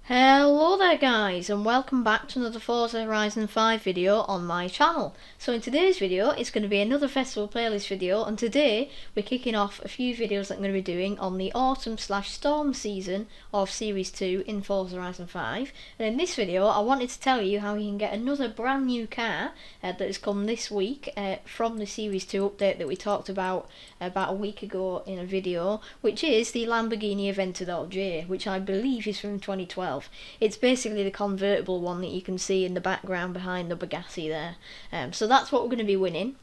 Hello there guys, and welcome back to another Forza Horizon 5 video on my channel. So in today's video it's going to be another festival playlist video, and today we're kicking off a few videos that I'm going to be doing on the autumn/storm season of Series 2 in Forza Horizon 5. And in this video I wanted to tell you how you can get another brand new car that has come this week from the Series 2 update that we talked about a week ago in a video, which is the Lamborghini Aventador J, which I believe is from 2012. It's basically the convertible one that you can see in the background behind the Bugatti there. So that's what we're going to be winning.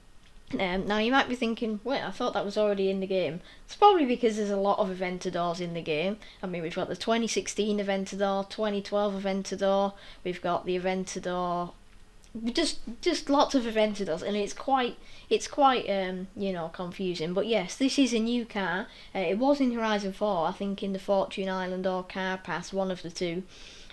Now you might be thinking, wait, I thought that was already in the game. It's probably because there's a lot of Aventadors in the game. I mean, we've got the 2016 Aventador, 2012 Aventador, we've got the Aventador, just lots of Aventadors, and it's quite confusing. But yes, this is a new car. It was in Horizon 4, I think, in the Fortune Island or Car Pass, one of the two.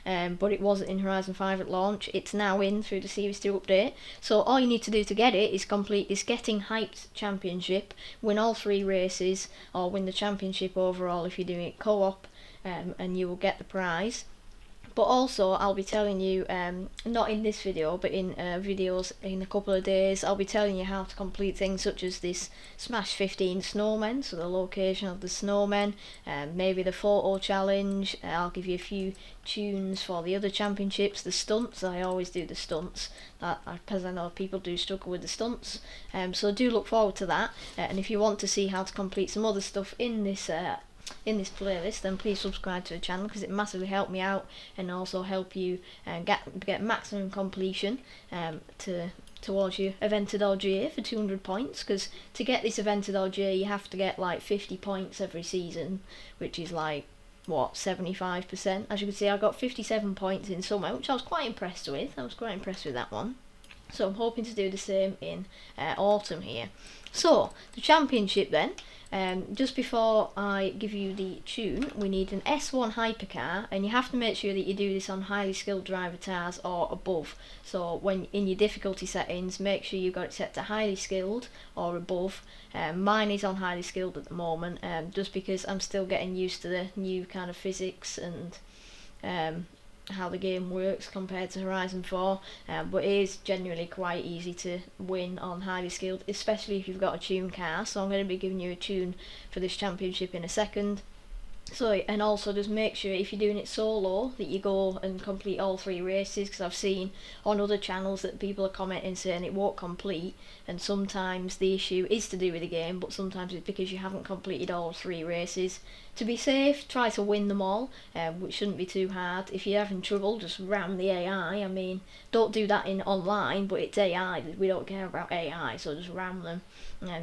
But it wasn't in Horizon 5 at launch. It's now in through the Series 2 update. So all you need to do to get it is complete this Getting Hyped Championship, win all 3 races, or win the championship overall if you're doing it co-op, and you will get the prize. But also, I'll be telling you, not in this video, but in videos in a couple of days, I'll be telling you how to complete things such as this Smash 15 snowmen, so the location of the snowmen, maybe the photo challenge. I'll give you a few tunes for the other championships, the stunts. I always do the stunts, because I know people do struggle with the stunts. So do look forward to that. And if you want to see how to complete some other stuff in this playlist, then please subscribe to the channel, because it massively helped me out and also help you get maximum completion towards your Aventador J for 200 points, because to get this Aventador J you have to get like 50 points every season, which is like, what, 75%? As you can see, I got 57 points in summer, which I was quite impressed with. I was quite impressed with that one. So I'm hoping to do the same in autumn here. So, the championship then. Just before I give you the tune, we need an S1 hypercar, and you have to make sure that you do this on highly skilled driver tires or above. So when in your difficulty settings, make sure you've got it set to highly skilled or above. Mine is on highly skilled at the moment, just because I'm still getting used to the new kind of physics and how the game works compared to Horizon 4, but it is genuinely quite easy to win on highly skilled, especially if you've got a tune car. So I'm going to be giving you a tune for this championship in a second. So, and also just make sure if you're doing it solo that you go and complete all 3 races, because I've seen on other channels that people are commenting saying it won't complete, and sometimes the issue is to do with the game, but sometimes it's because you haven't completed all 3 races. To be safe, try to win them all, which shouldn't be too hard. If you're having trouble, just ram the AI. I mean, don't do that in online, but it's AI. We don't care about AI, so just ram them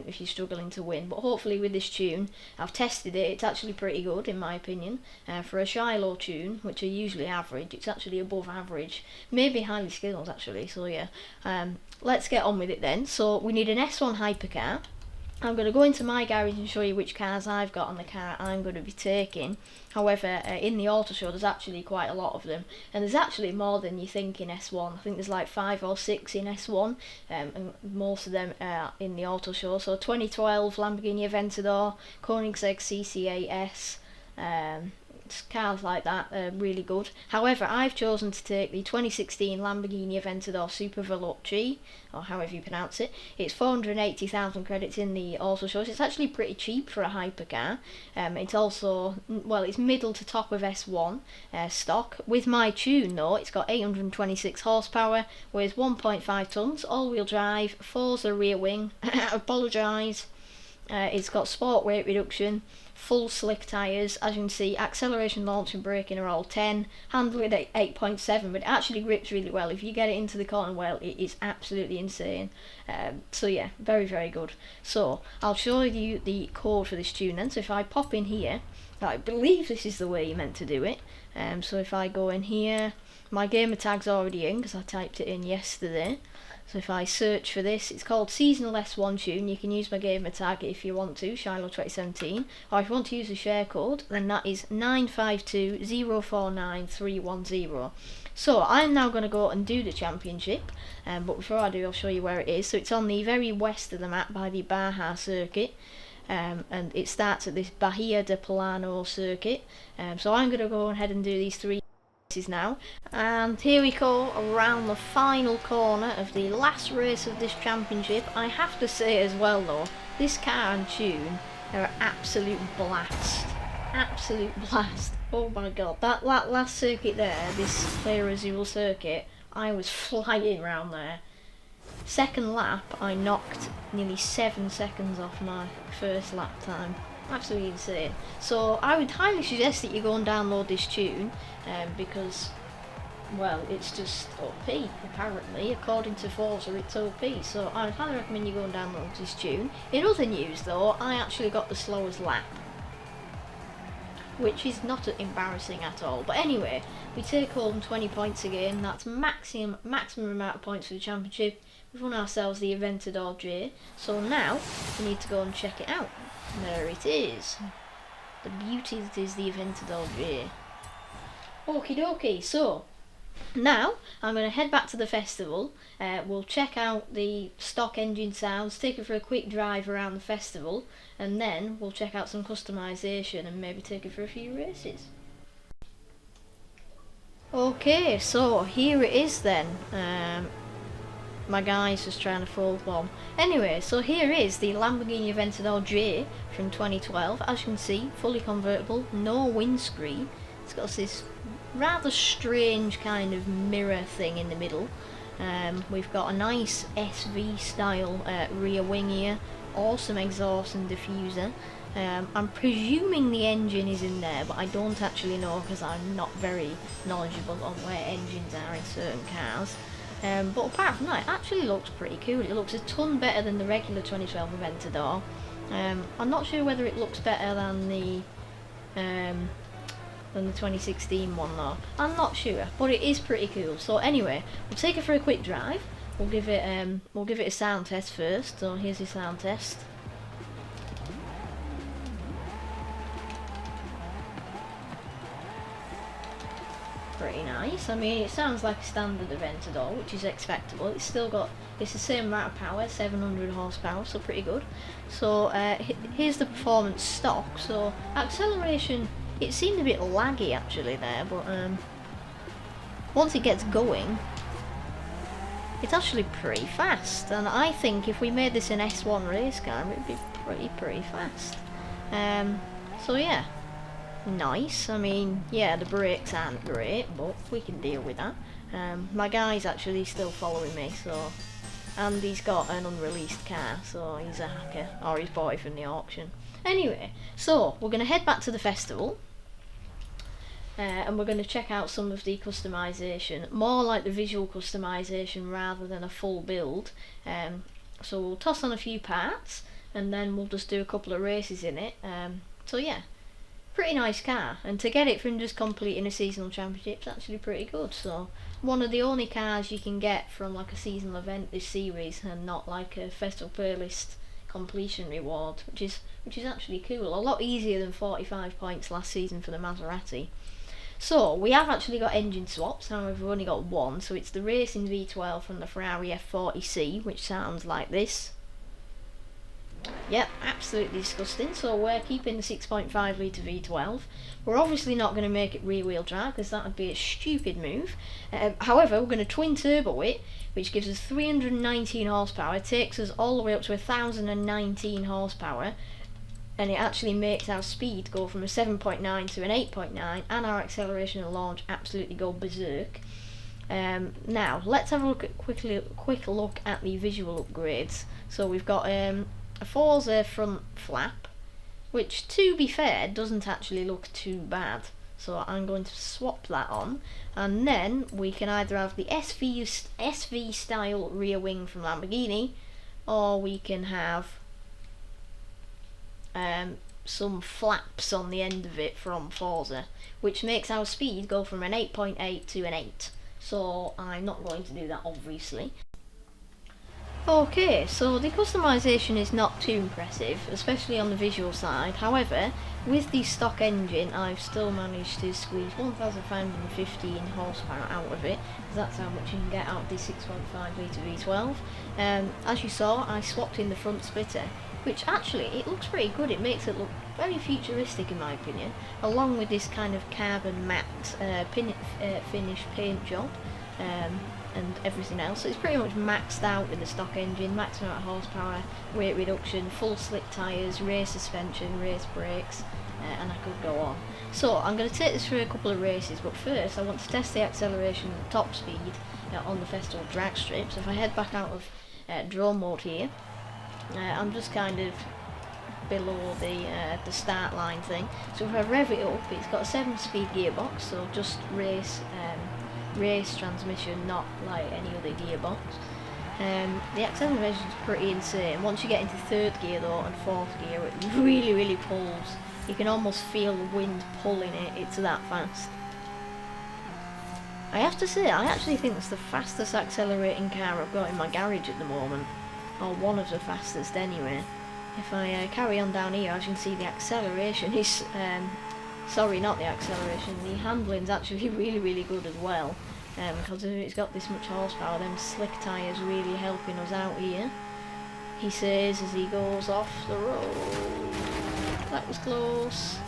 if you're struggling to win. But hopefully with this tune, I've tested it, it's actually pretty good in my opinion. For a Shylo tune, which are usually average, it's actually above average. Maybe highly skilled actually, so yeah. Let's get on with it then. So we need an S1 hypercar. I'm going to go into my garage and show you which cars I've got on the car I'm going to be taking. However, in the auto show there's actually quite a lot of them, and there's actually more than you think in S1. I think there's like 5 or 6 in S1, and most of them are in the auto show. So 2012 Lamborghini Aventador, Koenigsegg CC8S, cars like that are really good. However, I've chosen to take the 2016 Lamborghini Aventador Super Veloce, or however you pronounce it. It's 480,000 credits in the auto shows. It's actually pretty cheap for a hypercar. It's also, well, it's middle to top of S1 stock. With my tune though, it's got 826 horsepower, weighs 1.5 tons, all-wheel drive, Forza rear wing. Apologise. It's got sport weight reduction, full slick tyres, as you can see. Acceleration, launch and braking are all 10, handling at 8.7, but it actually grips really well. If you get it into the corner well, it is absolutely insane. So yeah, very very good. So I'll show you the code for this tune then. So if I pop in here, I believe this is the way you're meant to do it. So if I go in here, my gamer tag's already in because I typed it in yesterday. So if I search for this, it's called Seasonal S1 Tune. You can use my gamer tag if you want to, Shylo 2017, or if you want to use the share code, then that is 952049310. So I'm now going to go and do the championship, but before I do, I'll show you where it is. So it's on the very west of the map by the Baja circuit. and it starts at this Bahia de Polano circuit. So I'm going to go ahead and do these 3 races now, and here we go around the final corner of the last race of this championship. I have to say as well though, this car and tune are an absolute blast. Absolute blast. Oh my god, that last circuit there, this Clear Azul circuit, I was flying around there. Second lap, I knocked nearly 7 seconds off my first lap time. Absolutely insane. So I would highly suggest that you go and download this tune, because, well, it's just OP, apparently. According to Forza, it's OP. So I would highly recommend you go and download this tune. In other news though, I actually got the slowest lap, which is not embarrassing at all. But anyway, we take home 20 points again. That's maximum amount of points for the championship. We've won ourselves the Aventador J. So now we need to go and check it out. There it is. The beauty that is the Aventador J. Okie dokie. So now I'm going to head back to the festival. We'll check out the stock engine sounds, take it for a quick drive around the festival, and then we'll check out some customization and maybe take it for a few races. Okay, so here it is then. My guy's just trying to fold one. Anyway, so here is the Lamborghini Aventador J from 2012. As you can see, fully convertible, no windscreen. It's got this rather strange kind of mirror thing in the middle. We've got a nice SV style rear wing here, awesome exhaust and diffuser. I'm presuming the engine is in there, but I don't actually know because I'm not very knowledgeable on where engines are in certain cars. But apart from that, it actually looks pretty cool. It looks a ton better than the regular 2012 Aventador. I'm not sure whether it looks better than the 2016 one though. I'm not sure, but it is pretty cool. So anyway, we'll take it for a quick drive. We'll give it a sound test first. So here's your sound test. Pretty nice. I mean, it sounds like a standard Aventador, which is expectable. It's the same amount of power, 700 horsepower, so pretty good. So here's the performance stock. So acceleration, it seemed a bit laggy actually there, but once it gets going, it's actually pretty fast. And I think if we made this an S1 race car, it'd be pretty fast. So yeah. Nice. I mean, yeah, the brakes aren't great, but we can deal with that. My guy's actually still following me, so, and he's got an unreleased car, so he's a hacker, or he's bought it from the auction. Anyway, so we're going to head back to the festival, and we're going to check out some of the customization, more like the visual customization rather than a full build. So we'll toss on a few parts, and then we'll just do a couple of races in it. So yeah. Pretty nice car, and to get it from just completing a seasonal championship is actually pretty good. So one of the only cars you can get from like a seasonal event this series, and not like a festival playlist completion reward, which is actually cool. A lot easier than 45 points last season for the Maserati. So we have actually got engine swaps. However, we've only got one. So it's the racing V12 from the Ferrari F40C, which sounds like this. Yep, absolutely disgusting. So we're keeping the 6.5 litre V12. We're obviously not going to make it rear wheel drive because that would be a stupid move. However, we're going to twin turbo it, which gives us 319 horsepower, takes us all the way up to 1019 horsepower, and it actually makes our speed go from a 7.9 to an 8.9, and our acceleration and launch absolutely go berserk. Now let's have a quick look at the visual upgrades. So we've got a Forza front flap, which to be fair doesn't actually look too bad, so I'm going to swap that on, and then we can either have the SV style rear wing from Lamborghini, or we can have some flaps on the end of it from Forza, which makes our speed go from an 8.8 to an 8. So I'm not going to do that, obviously. Okay, so the customization is not too impressive, especially on the visual side. However, with the stock engine, I've still managed to squeeze 1,515 horsepower out of it, because that's how much you can get out of the 6.5 litre V12. As you saw, I swapped in the front splitter, which actually it looks pretty good. It makes it look very futuristic in my opinion, along with this kind of carbon matte finish paint job and everything else. So it's pretty much maxed out with the stock engine, maxed out horsepower, weight reduction, full slick tyres, race suspension, race brakes, and I could go on. So I'm going to take this through a couple of races, but first I want to test the acceleration and top speed on the festival drag strip. So if I head back out of drone mode here, I'm just kind of below the start line thing. So if I rev it up, it's got a 7-speed gearbox, so just race transmission, not like any other gearbox. The acceleration is pretty insane. Once you get into 3rd gear though and 4th gear, it really pulls. You can almost feel the wind pulling it, it's that fast. I have to say, I actually think it's the fastest accelerating car I've got in my garage at the moment, or one of the fastest anyway. If I carry on down here, as you can see, the acceleration is, sorry, not the acceleration, the handling's actually really good as well, because it's got this much horsepower. Them slick tyres really helping us out here, he says as he goes off the road. That was close.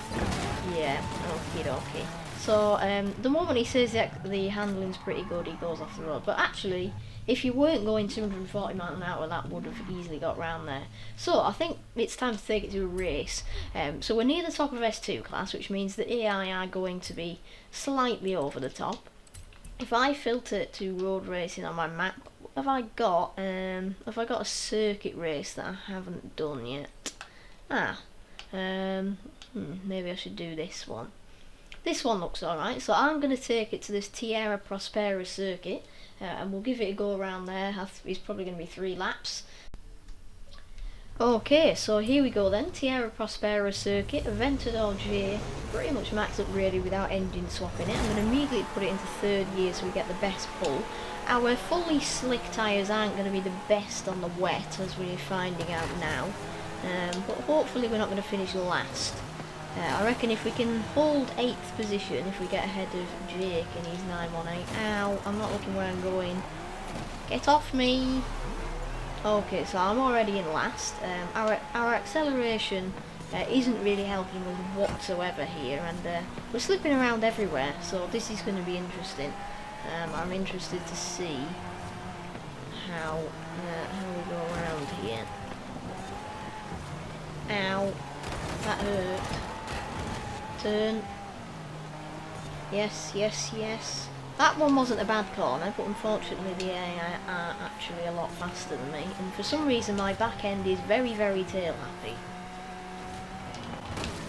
Yeah, okie dokie. So the moment he says that the handling's pretty good, he goes off the road. But actually, if you weren't going 240 miles an hour, that would have easily got round there. So I think it's time to take it to a race. So we're near the top of S2 class, which means the AI are going to be slightly over the top. If I filter to road racing on my map, have I got a circuit race that I haven't done yet? Maybe I should do this one. This one looks alright, so I'm going to take it to this Tierra Prospera circuit, and we'll give it a go around there. It's probably going to be 3 laps. Okay, so here we go then, Tierra Prospera circuit, Aventador J, pretty much maxed up really without engine swapping it. I'm going to immediately put it into 3rd gear so we get the best pull. Our fully slick tyres aren't going to be the best on the wet, as we're finding out now, but hopefully we're not going to finish last. I reckon if we can hold 8th position, if we get ahead of Jake in his 918, ow, I'm not looking where I'm going, get off me. Okay, so I'm already in last. Our acceleration isn't really helping us whatsoever here, and we're slipping around everywhere, so this is going to be interesting. I'm interested to see how we go around here. Ow, that hurt. Turn. Yes. That one wasn't a bad corner, but unfortunately the AI are actually a lot faster than me, and for some reason my back end is very tail happy.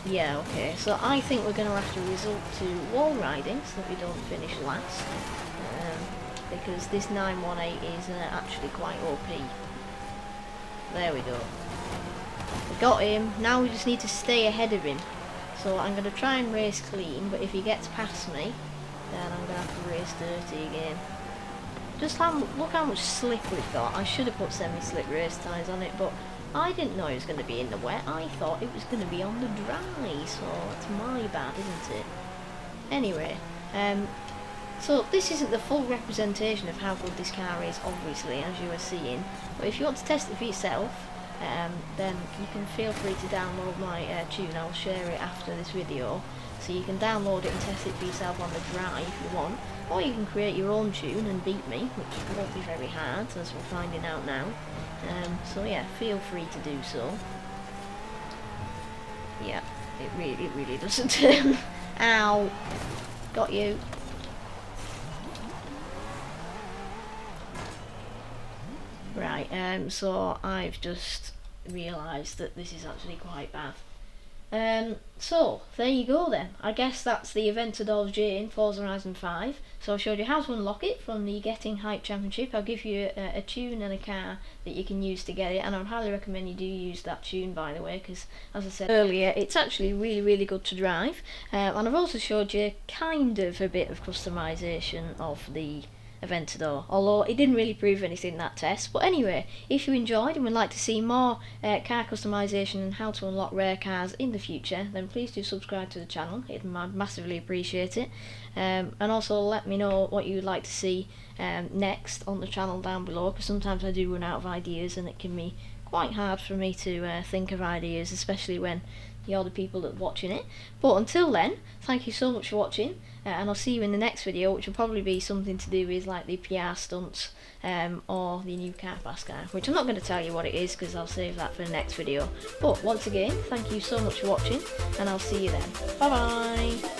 Yeah, okay, so I think we're going to have to resort to wall riding so that we don't finish last, because this 918 is actually quite OP. There we go. We got him, now we just need to stay ahead of him. So I'm going to try and race clean, but if he gets past me, then I'm going to have to race dirty again. Just look how much slick we've got. I should have put semi-slick race tyres on it, but I didn't know it was going to be in the wet. I thought it was going to be on the dry, so it's my bad, isn't it? Anyway, so this isn't the full representation of how good this car is, obviously, as you are seeing. But if you want to test it for yourself, then you can feel free to download my tune. I'll share it after this video, so you can download it and test it for yourself on the dry if you want, or you can create your own tune and beat me, which won't be very hard, as we're finding out now. So yeah, feel free to do so. Yeah, it really doesn't turn. Ow, got you. Right, so I've just realised that this is actually quite bad. So, there you go then. I guess that's the Aventador J in Forza Horizon 5. So I showed you how to unlock it from the Getting Hype Championship. I'll give you a tune and a car that you can use to get it, and I would highly recommend you do use that tune, by the way, because as I said earlier, it's actually really good to drive. And I've also showed you kind of a bit of customisation of the Aventador, although it didn't really prove anything in that test. But anyway, if you enjoyed and would like to see more car customization and how to unlock rare cars in the future, then please do subscribe to the channel. I'd massively appreciate it, and also let me know what you would like to see next on the channel down below, because sometimes I do run out of ideas and it can be quite hard for me to think of ideas, especially when you're the people that are watching it. But until then, thank you so much for watching, and I'll see you in the next video, which will probably be something to do with like the PR stunts or the new car pass car, which I'm not going to tell you what it is because I'll save that for the next video. But once again, thank you so much for watching, and I'll see you then. Bye bye.